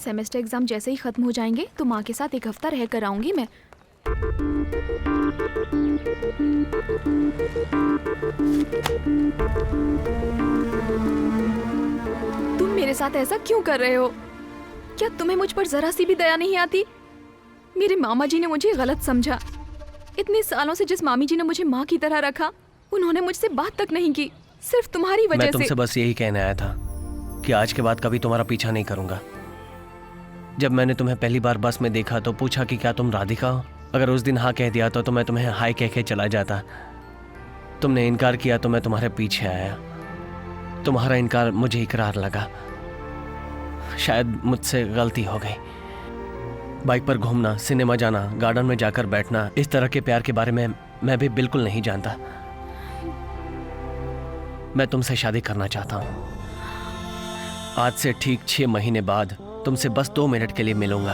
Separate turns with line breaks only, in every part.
Semester exam जैसे ही खत्म हो जाएंगे तो माँ के साथ एक हफ्ता रह कर आऊंगी मैं। तुम मेरे साथ ऐसा क्यों कर रहे हो? क्या तुम्हें मुझ पर जरा सी भी दया नहीं आती? मेरे मामा जी ने मुझे गलत समझा। इतने सालों से जिस मामी जी ने मुझे माँ की तरह रखा, उन्होंने मुझसे बात तक नहीं की, सिर्फ तुम्हारी वजह से।
मैं तुमसे बस यही कहने आया था कि आज के बाद कभी तुम्हारा पीछा नहीं करूंगा। जब मैंने तुम्हें पहली बार बस में देखा तो पूछा कि क्या तुम राधिका हो। अगर उस दिन हाँ कह दिया तो मैं तुम्हें हाय कह के चला जाता। तुमने इनकार किया तो मैं तुम्हारे पीछे आया। तुम्हारा इनकार मुझे इकरार लगा। शायद मुझसे गलती हो गई। बाइक पर घूमना, सिनेमा जाना, गार्डन में जाकर बैठना, इस तरह के प्यार के बारे में मैं भी बिल्कुल नहीं जानता। मैं तुमसे शादी करना चाहता हूं। आज से ठीक 6 महीने बाद तुमसे बस 2 मिनट के लिए मिलूंगा।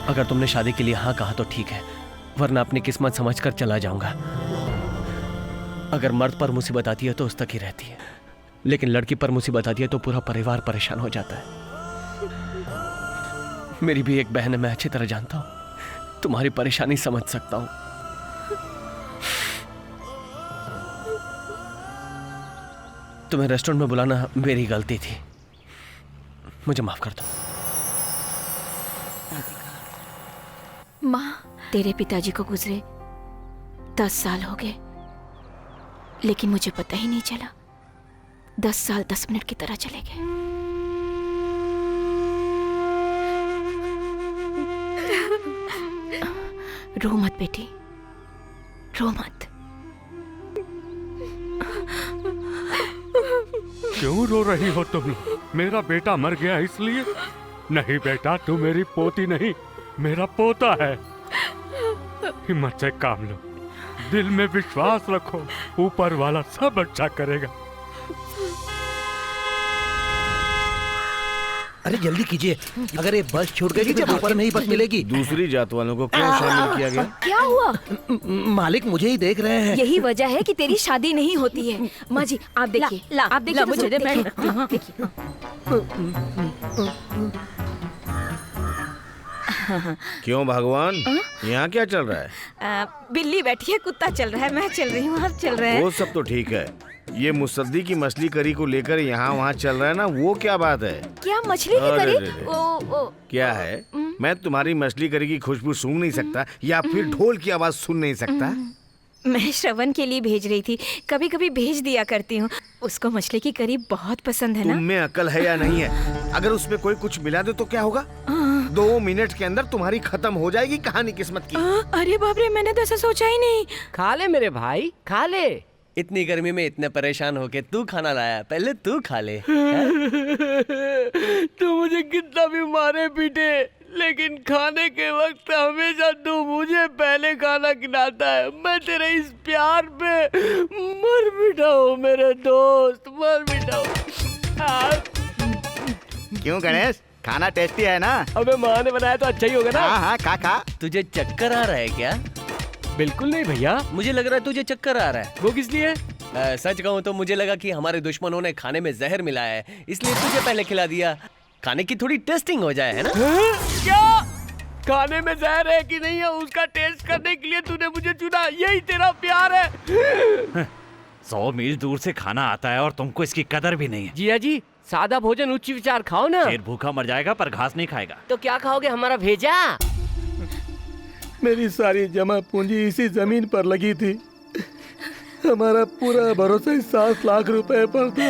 अगर तुमने शादी के लिए हाँ कहा तो ठीक है, वरना अपनी किस्मत समझकर चला जाऊंगा। अगर मर्द पर मुसीबत आती है तो उस तक ही रहती है, लेकिन लड़की पर मुसीबत आती है तो पूरा परिवार परेशान हो जाता है। मेरी भी एक बहन है, मैं अच्छी तरह जानता हूं। तुम्हारी परेशानी समझ सकता हूं। तुम्हें रेस्टोरेंट में बुलाना मेरी गलती थी, मुझे माफ कर दो।
माँ,
तेरे पिताजी को गुजरे 10 साल हो गए, लेकिन मुझे पता ही नहीं चला। 10 साल 10 मिनट की तरह चले गए। रो मत बेटी, रो मत।
क्यों रो रही हो तुम लोग? मेरा बेटा मर गया इसलिए? नहीं बेटा, तू मेरी पोती नहीं, मेरा पोता है। हिम्मत से काम लो, दिल में विश्वास रखो, ऊपर वाला सब अच्छा करेगा।
अरे जल्दी कीजिए, अगर ये बस छूट गई तो ऊपर में ही बस मिलेगी।
दूसरी जात वालों को क्यों शामिल किया गया?
क्या हुआ?
मालिक मुझे ही देख रहे हैं।
यही वजह है कि तेरी शादी नहीं होती है। माँ जी आप देखिए, आप देखिए मुझे, देखिए।
क्यों भगवान, यहाँ क्या चल रहा है?
बिल्ली बैठी है, कुत्ता चल रहा है, मैं चल रही हूँ, आप चल रहे हैं।
वो सब तो ठीक है, ये मुसद्दी की मछली करी को लेकर यहाँ वहाँ चल रहा है ना, वो क्या बात है?
क्या मछली की
अरे
करी?
रे रे।
ओ,
क्या है? मैं तुम्हारी मछली करी की खुशबू सूंघ नहीं सकता या फिर ढोल की आवाज सुन नहीं सकता?
मैं श्रवण के लिए भेज रही थी, कभी कभी भेज दिया करती हूँ। उसको मछली की करी बहुत पसंद है ना।
तुम में अकल है या नहीं है? अगर उसमें कोई कुछ मिला दे तो क्या होगा? 2 मिनट के अंदर तुम्हारी खत्म हो जाएगी कहानी किस्मत की।
अरे बाप रे, मैंने तो ऐसा सोचा ही नहीं।
खा ले मेरे भाई, खा ले।
इतनी गर्मी में इतने परेशान होके तू खाना लाया, पहले तू खा ले।
तू मुझे कितना भी मारे पीटे, लेकिन खाने के वक्त हमेशा तू मुझे पहले खाना खिलाता है। मैं तेरे इस प्यार पे मर मिटा हूँ मेरे दोस्त, मर मिटा हूँ।
क्यों गणेश, खाना टेस्टी है ना?
अबे माँ ने बनाया तो अच्छा ही होगा ना।
हाँ हाँ, खा खा।
तुझे चक्कर आ रहा है क्या?
बिल्कुल नहीं भैया।
मुझे लग रहा है तुझे चक्कर आ रहा है।
वो किस लिए?
सच कहूँ तो मुझे लगा कि हमारे दुश्मनों ने खाने में जहर मिलाया है, इसलिए तुझे पहले खिला दिया। खाने की थोड़ी टेस्टिंग हो जाए, है ना?
क्या खाने में जहर है कि नहीं है उसका टेस्ट करने के लिए तूने मुझे चुना? यही तेरा प्यार है?
100 मील दूर से खाना आता है और तुमको इसकी कदर भी नहीं है।
जिया जी, सादा भोजन उच्च विचार खाओ ना।
शेर भूखा मर जाएगा पर घास नहीं खाएगा।
तो क्या खाओगे, हमारा भेजा?
मेरी सारी जमा पूंजी इसी जमीन पर लगी थी। हमारा पूरा भरोसा इस 7 लाख रुपए पर था।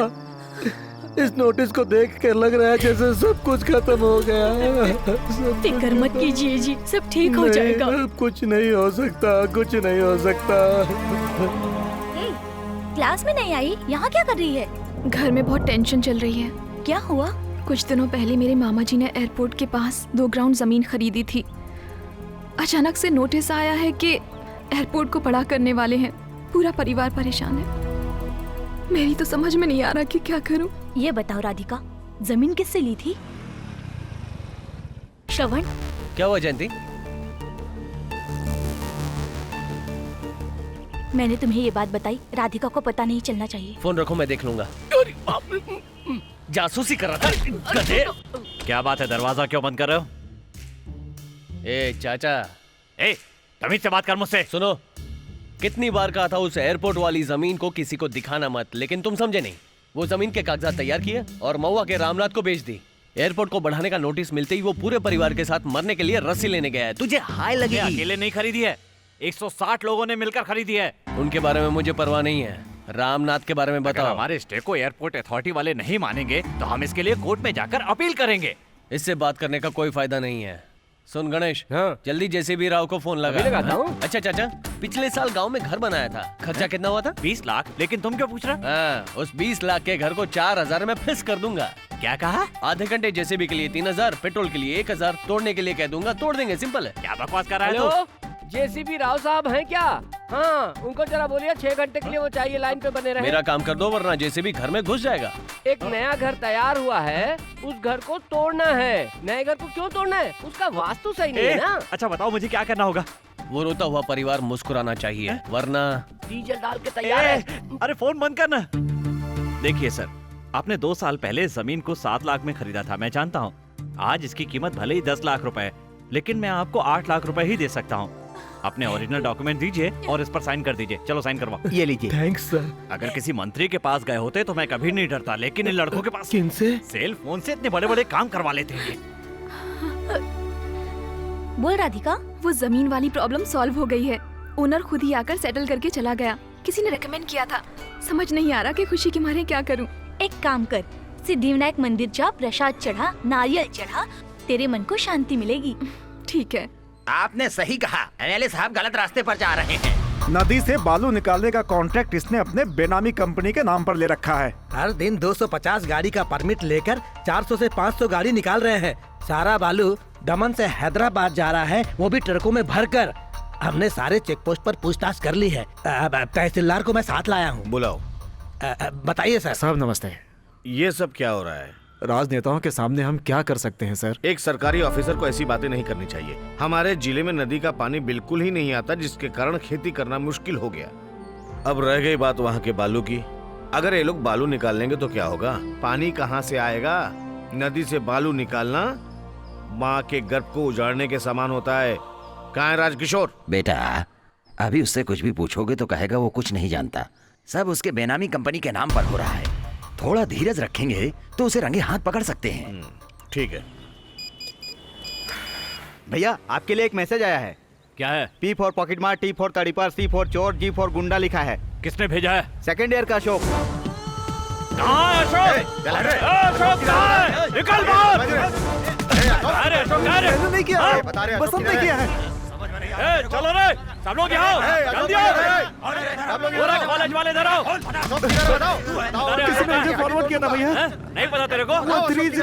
इस नोटिस को देख कर लग रहा है जैसे सब कुछ खत्म हो गया।
फिक्र मत कीजिए जी, सब ठीक हो जाएगा।
अब कुछ नहीं हो सकता, कुछ नहीं हो सकता।
क्लास में नहीं आई, यहाँ क्या कर रही है?
घर में बहुत टेंशन चल रही है।
क्या हुआ?
कुछ दिनों पहले मेरे मामा जी ने एयरपोर्ट के पास 2 ग्राउंड जमीन खरीदी थी। अचानक से नोटिस आया है कि एयरपोर्ट को पड़ा करने वाले हैं। पूरा परिवार परेशान है। मेरी तो समझ में नहीं आ रहा कि क्या करूं।
ये बताओ राधिका, जमीन किससे ली थी? श्रवण,
क्या हुआ जयंती?
मैंने तुम्हें ये बात बताई, राधिका को पता नहीं चलना चाहिए।
फोन रखो, मैं देख लूंगा। जासूसी कर रहा था गधे।
क्या बात है, दरवाजा क्यों बंद कर रहे हो?
ए चाचा,
ए, तमीज से बात कर मुझसे।
सुनो, कितनी बार कहा था उस एयरपोर्ट वाली जमीन को किसी को दिखाना मत, लेकिन तुम समझे नहीं। वो जमीन के कागजात तैयार किए और महुआ के रामनाथ को बेच दी। एयरपोर्ट को बढ़ाने का नोटिस मिलते ही वो पूरे परिवार के साथ मरने के लिए रस्सी लेने गया है। तुझे हाय
ये
लगेगी।
अकेले नहीं खरीदी है, 160 लोगों ने मिलकर खरीदी है।
उनके बारे में मुझे परवाह नहीं है, रामनाथ के बारे में
अगर
बताओ।
हमारे स्टे को एयरपोर्ट अथॉरिटी वाले नहीं मानेंगे तो हम इसके लिए कोर्ट में जाकर अपील करेंगे।
इससे बात करने का कोई फायदा नहीं है। सुन गणेश,
हाँ।
जल्दी जेसीबी राव को फोन लगा।
अभी लगाता हूँ।
अच्छा चाचा, पिछले साल गांव में घर बनाया था, खर्चा कितना हुआ था?
20 लाख। लेकिन तुम क्यों पूछ रहे?
हाँ, उस 20 लाख के घर को 4000 में फिक्स कर दूंगा।
क्या कहा?
आधे घंटे जेसीबी के लिए 3000, पेट्रोल के लिए 1000, तोड़ने के लिए कह दूंगा, तोड़ देंगे। सिंपल है।
क्या बकवास कर रहा है
हेलो,
तू?
जेसीबी राव साहब हैं क्या? हाँ, उनको जरा बोलिए 6 घंटे के लिए वो चाहिए, लाइन पे बने रहे।
मेरा काम कर दो वरना जेसीबी घर में घुस जाएगा।
एक नया घर तैयार हुआ है, उस घर को तोड़ना है। नए घर को क्यों तोड़ना है? उसका वास्तु सही नहीं है ना।
अच्छा बताओ मुझे क्या करना होगा?
वो रोता हुआ परिवार मुस्कुराना चाहिए, वरना
डीजल डाल के तैयार है।
अरे फोन बंद करना। देखिए सर, आपने 2 साल पहले जमीन को 7 लाख में खरीदा था, मैं जानता हूँ। आज इसकी कीमत भले ही 10 लाख रुपए है, लेकिन मैं आपको 8 लाख रुपए ही दे सकता हूँ। अपने ओरिजिनल डॉक्यूमेंट दीजिए और इस पर साइन कर दीजिए। चलो साइन करवाओ।
ये लीजिए। Thanks sir.
अगर किसी मंत्री के पास गए होते तो मैं कभी नहीं डरता, लेकिन इन लड़कों के पास
किनसे?
सेल फोन से इतने बड़े बड़े काम करवा लेते हैं।
बोल राधिका।
वो जमीन वाली प्रॉब्लम सॉल्व हो गई है। ओनर खुद ही आकर सेटल करके चला गया। किसी ने रेकमेंड किया था। समझ नहीं आ रहा कि खुशी के मारे क्या करूं।
एक काम कर, सिद्धिविनायक मंदिर जा, प्रसाद चढ़ा, नारियल चढ़ा, तेरे मन को शांति मिलेगी।
ठीक है।
आपने सही कहा, एमएलए साहब गलत रास्ते पर जा रहे हैं।
नदी से बालू निकालने का कॉन्ट्रैक्ट इसने अपने बेनामी कंपनी के नाम पर ले रखा है।
हर दिन 250 गाड़ी का परमिट लेकर 400 से 500 गाड़ी निकाल रहे हैं। सारा बालू दमन से हैदराबाद जा रहा है, वो भी ट्रकों में भरकर। हमने सारे चेक पोस्ट पर पूछताछ कर ली है। तहसीलदार को मैं साथ लाया हूँ।
बुलाओ।
बताइए सर।
साहब नमस्ते।
ये सब क्या हो रहा है?
राजनेताओं के सामने हम क्या कर सकते हैं सर?
एक सरकारी ऑफिसर को ऐसी बातें नहीं करनी चाहिए। हमारे जिले में नदी का पानी बिल्कुल ही नहीं आता, जिसके कारण खेती करना मुश्किल हो गया। अब रह गई बात वहाँ के बालू की। अगर ये लोग बालू निकाल लेंगे तो क्या होगा? पानी कहाँ से आएगा? नदी से बालू निकालना माँ के गर्भ को उजाड़ने के समान होता है। कहाँ है राजकिशोर?
बेटा, अभी उससे कुछ भी पूछोगे तो कहेगा वो कुछ नहीं जानता। सब उसके बेनामी कंपनी के नाम पर हो रहा है। थोड़ा धीरज रखेंगे तो उसे रंगे हाथ पकड़ सकते हैं।
ठीक है।
भैया आपके लिए एक मैसेज आया है।
क्या है?
P फॉर पॉकेट मार, T फॉर तड़ीपार, C फॉर चोर, G फॉर गुंडा लिखा है।
किसने भेजा है?
सेकंड ईयर का अशोक।
कहाँ है अशोक? अशोक कहाँ है? निकल बाहर! अरे अशोक कहाँ है?
नहीं किया, बसंत ने किया है।
चलो रे, सब लोग यहाँ जल्दी आओ। पूरा कॉलेज वाले इधर आओ।
किसी ने मुझे फॉरवर्ड किया था भैया।
नहीं पता तेरे को?
30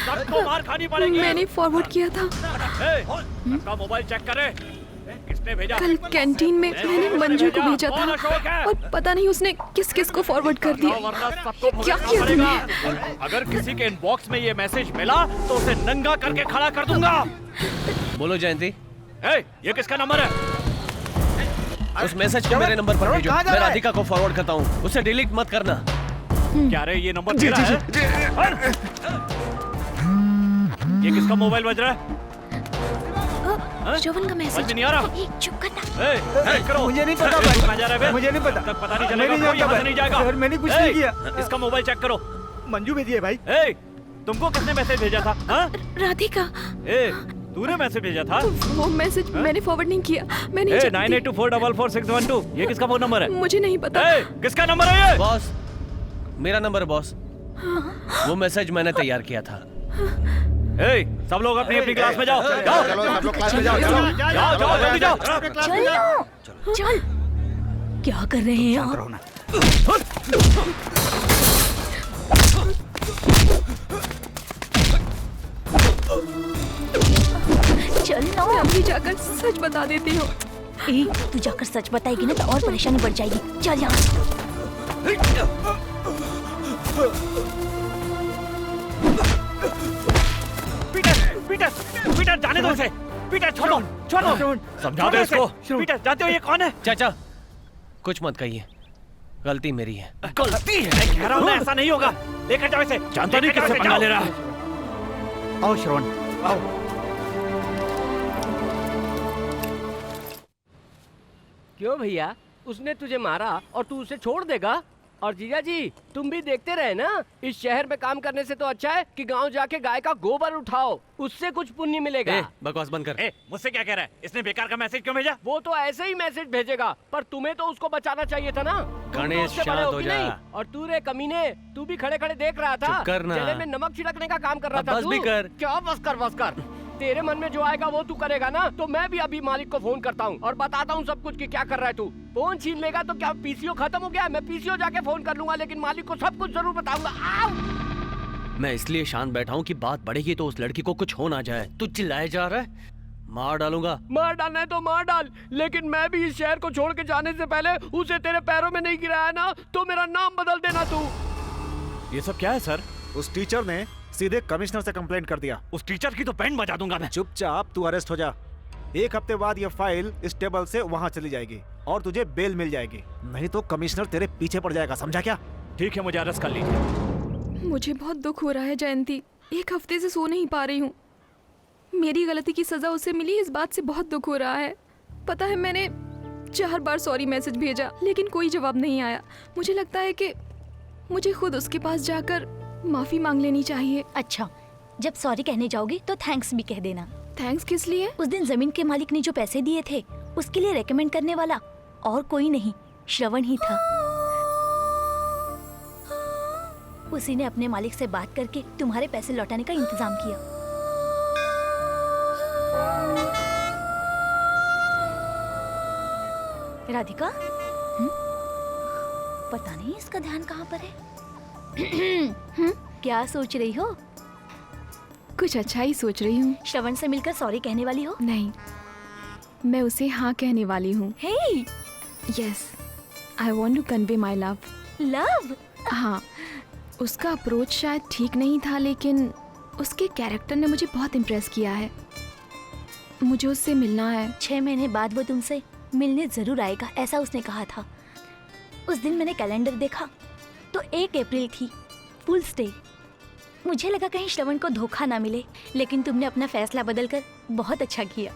सबको मार खानी पड़ेगी।
मैंने फॉरवर्ड किया था।
सबका मोबाइल चेक करे। किसने भेजा?
कल कैंटीन में मैंने मंजू को भेजा था और पता नहीं उसने किस किस को फॉरवर्ड कर दिया। ये क्या किया तुमने?
अगर किसी के इनबॉक्स में ये मैसेज मिला तो उसे नंगा करके खड़ा कर दूंगा।
बोलो जयंती।
ये किसका नंबर है?
उस मैसेज को मेरे नंबर पर भेजो। मैं राधिका को फॉरवर्ड करता हूँ, उसे डिलीट मत करना।
क्या रे, ये नंबर तेरा है? ये किसका मोबाइल बज रहा है?
श्रवण का मैसेज।
समझ नहीं आ रहा।
चुप करना।
करो।
मुझे नहीं पता
भाई। कहाँ जा रहा है?
मुझे नहीं पता।
तक पता नहीं
मैं
चलेगा।
नहीं
कोई यहाँ
जानता
से नहीं जाएगा।
सर, मैंने कुछ नहीं किया।
इसका मोबाइल चेक करो।
मंजू भेजी है भाई।
तुमको किसने मैसेज भेजा था? हाँ?
राधिका।
तूने मैसेज भेजा था?
वो मैसेज मैंने फॉरवर्ड नहीं किया। मैं नहीं जानती।
9824444612। ये किसका फोन नंबर है?
मुझे नहीं पता।
किसका नंबर है ये?
बॉस, मेरा नंबर है बॉस। वो मैसेज मैंने तैयार किया था।
सब लोग अपनी अपनी क्लास में जाओ। जाओ
चलो सब लोग क्लास में जाओ। चलो
जाओ जाओ जल्दी जाओ।
चल। क्या कर रहे हैं आप? चल ना।
मैं अभी जाकर सच बता देती हूँ।
तू जाकर सच बताएगी ना तो और परेशानी बढ़ जाएगी। चल यहाँ।
पीटर जाने दो उसे। पीटर छोड़ो छोड़ो। समझा दो इसको। पीटर जानते हो ये कौन है?
चाचा कुछ मत कहिए, गलती मेरी है।
गलती है? कह रहा हूँ ना ऐसा नहीं होगा। लेकर जाओ इसे। जानता नहीं किससे पंगा ले रहा है।
आओ श्रवण, आओ।
क्यों भैया, उसने तुझे मारा और तू उसे छोड़ देगा? और जीजा जी, तुम भी देखते रहे ना, इस शहर में काम करने से तो अच्छा है कि गांव जाके गाय का गोबर उठाओ, उससे कुछ पुण्य मिलेगा।
बकवास बंद कर।
मुझसे क्या कह रहा है? इसने बेकार का मैसेज क्यों भेजा?
वो तो ऐसे ही मैसेज भेजेगा, पर तुम्हें तो उसको बचाना चाहिए था ना।
गणेश, शांत हो जा।
और तू रे कमीने, तू भी खड़े खड़े देख रहा था,
चुप कर ना।
जले में नमक छिड़कने का काम कर रहा था।
बस भी कर।
क्या बस कर। तेरे मन में जो आएगा वो तू करेगा ना, तो मैं भी अभी मालिक को फोन करता हूँ और बताता हूँ सब कुछ कि क्या कर रहा है तू। फोन छीन लेगा तो क्या पीसीओ खत्म हो गया? मैं पीसीओ जाके फोन कर लूंगा, लेकिन मालिक को सब कुछ जरूर बताऊंगा।
मैं इसलिए शांत बैठा हूँ कि बात बढ़ेगी तो उस लड़की को कुछ हो ना जाए। तू चिल्लाए जा रहा है, मार डालूंगा।
मार डालना है तो मार डाल, लेकिन मैं भी इस शहर को छोड़ के जाने से पहले उसे तेरे पैरों में नहीं गिराया ना, तो मेरा नाम बदल देना तू।
ये सब क्या है सर?
उस टीचर ने सीधे कमिश्नर से कंप्लेंट कर दिया।
उस टीचर की तो बैंड बजा दूंगा मैं।
चुपचाप तू अरेस्ट हो जा। 1 हफ्ते बाद ये फाइल इस टेबल से वहाँ चली जाएगी और तुझे बेल मिल जाएगी, नहीं तो कमिश्नर तेरे पीछे पड़ जाएगा, समझा क्या?
ठीक है, मुझे अरेस्ट कर लीजिए।
मुझे बहुत दुख हो रहा है जयंती, 1 हफ्ते से सो नहीं पा रही हूँ। मेरी गलती की सजा उसे मिली, इस बात से बहुत दुख हो रहा है। पता है मैंने 4 बार सॉरी मैसेज भेजा, लेकिन कोई जवाब नहीं आया। मुझे लगता है कि मुझे खुद उसके पास जाकर माफी मांग लेनी चाहिए।
अच्छा, जब सॉरी कहने जाओगी तो थैंक्स भी कह देना।
थैंक्स किस लिए?
उस दिन जमीन के मालिक ने जो पैसे दिए थे, उसके लिए रेकमेंड करने वाला और कोई नहीं, श्रवण ही था। उसी ने अपने मालिक से बात करके तुम्हारे पैसे लौटाने का इंतजाम किया। राधिका, पता नहीं इसका ध्यान कहाँ पर है। क्या सोच रही हो?
कुछ अच्छा ही सोच रही हूँ।
श्रवण से मिलकर सॉरी कहने वाली हो?
नहीं, मैं उसे हाँ कहने वाली हूँ।
Hey!
Yes, I want to convey my love.
Love?
हाँ, उसका अप्रोच शायद ठीक नहीं था, लेकिन उसके कैरेक्टर ने मुझे बहुत इम्प्रेस किया है। मुझे उससे मिलना है।
6 महीने बाद वो तुमसे मिलने जरूर आएगा, ऐसा उसने कहा था। उस दिन मैंने कैलेंडर देखा तो 1 अप्रैल थी, फूल्स डे। मुझे लगा कहीं श्रवण को धोखा ना मिले, लेकिन तुमने अपना फैसला बदलकर बहुत अच्छा किया।